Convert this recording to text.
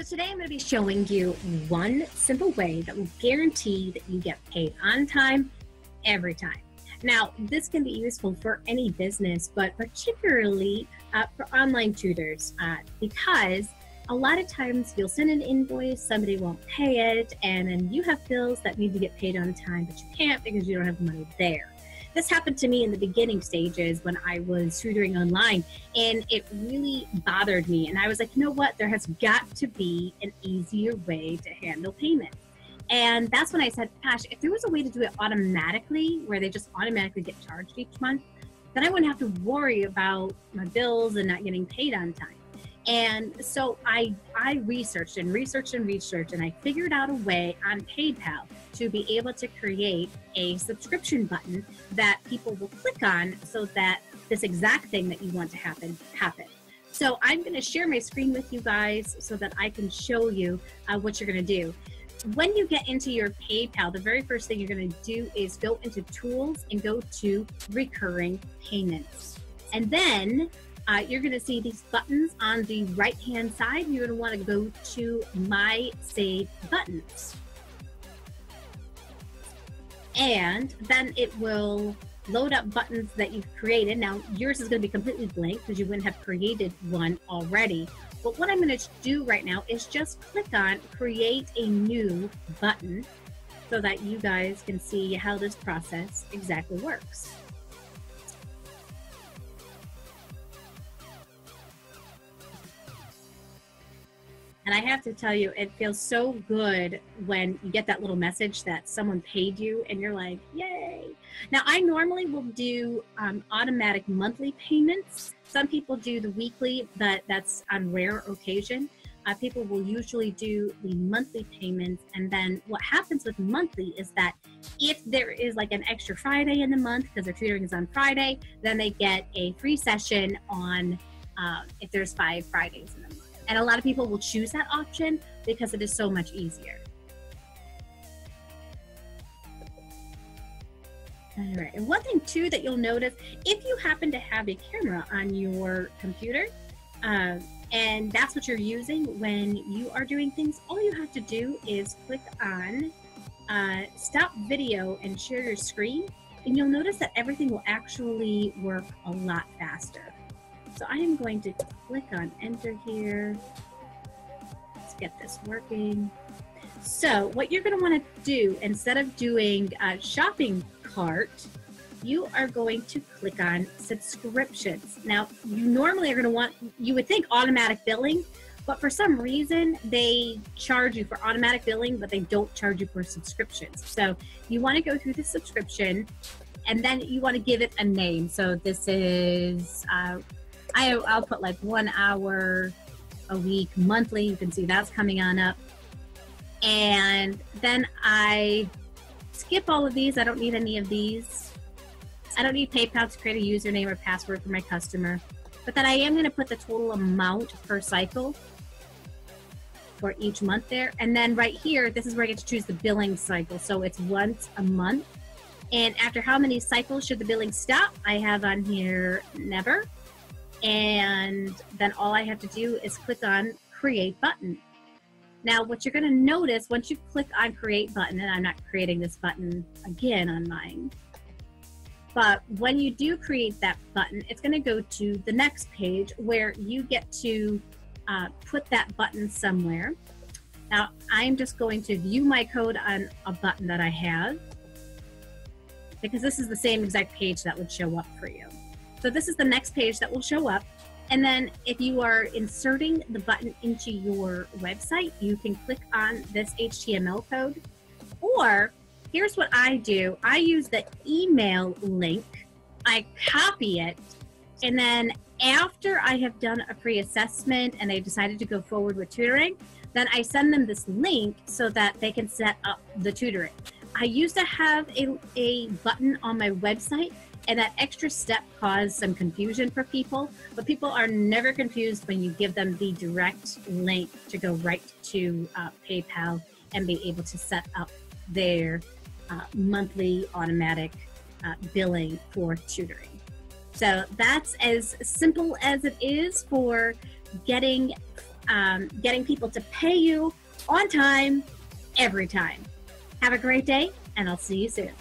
So today I'm going to be showing you one simple way that will guarantee that you get paid on time, every time. Now, this can be useful for any business, but particularly for online tutors, because a lot of times you'll send an invoice, somebody won't pay it, and then you have bills that need to get paid on time, but you can't because you don't have money there. This happened to me in the beginning stages when I was tutoring online, and it really bothered me. And I was like, you know what? There has got to be an easier way to handle payment. And that's when I said, gosh, if there was a way to do it automatically, where they just automatically get charged each month, then I wouldn't have to worry about my bills and not getting paid on time. And so I researched and researched and researched, and I figured out a way on PayPal to be able to create a subscription button that people will click on so that this exact thing that you want to happen. So I'm going to share my screen with you guys so that I can show you what you're going to do. When you get into your PayPal, the very first thing you're going to do is go into Tools and go to Recurring Payments. And then you're going to see these buttons on the right-hand side. You're going to want to go to My Save Buttons. And then it will load up buttons that you've created. Now, yours is going to be completely blank because you wouldn't have created one already. But what I'm going to do right now is just click on Create a New Button so that you guys can see how this process exactly works. And I have to tell you, it feels so good when you get that little message that someone paid you and you're like, yay. Now, I normally will do automatic monthly payments. Some people do the weekly, but that's on rare occasion. People will usually do the monthly payments. And then what happens with monthly is that if there is like an extra Friday in the month, because their tutoring is on Friday, then they get a free session on if there's 5 Fridays in the month. And a lot of people will choose that option because it is so much easier. All right, and one thing too that you'll notice, if you happen to have a camera on your computer, and that's what you're using when you are doing things, all you have to do is click on Stop Video and Share Your Screen, and you'll notice that everything will actually work a lot faster. So I am going to click on Enter here. Let's get this working. So what you're going to want to do, instead of doing shopping cart, you are going to click on subscriptions. Now, you normally are going to want, you would think automatic billing, but for some reason they charge you for automatic billing, but they don't charge you for subscriptions. So you want to go through the subscription, and then you want to give it a name. So this is, I'll put like 1 hour a week monthly. You can see that's coming on up. And then I skip all of these. I don't need any of these. I don't need PayPal to create a username or password for my customer. But then I am going to put the total amount per cycle for each month there. And then right here, this is where I get to choose the billing cycle. So it's once a month. And after how many cycles should the billing stop? I have on here never. And then all I have to do is click on Create Button. Now, what you're going to notice once you click on Create Button, and I'm not creating this button again on mine, but when you do create that button, it's going to go to the next page where you get to put that button somewhere. Now, I'm just going to view my code on a button that I have, because this is the same exact page that would show up for you. So this is the next page that will show up. And then if you are inserting the button into your website, you can click on this HTML code. Or here's what I do. I use the email link. I copy it. And then after I have done a pre-assessment and they decided to go forward with tutoring, then I send them this link so that they can set up the tutoring. I used to have a button on my website, and that extra step caused some confusion for people, but people are never confused when you give them the direct link to go right to PayPal and be able to set up their monthly automatic billing for tutoring. So that's as simple as it is for getting getting people to pay you on time, every time. Have a great day, and I'll see you soon.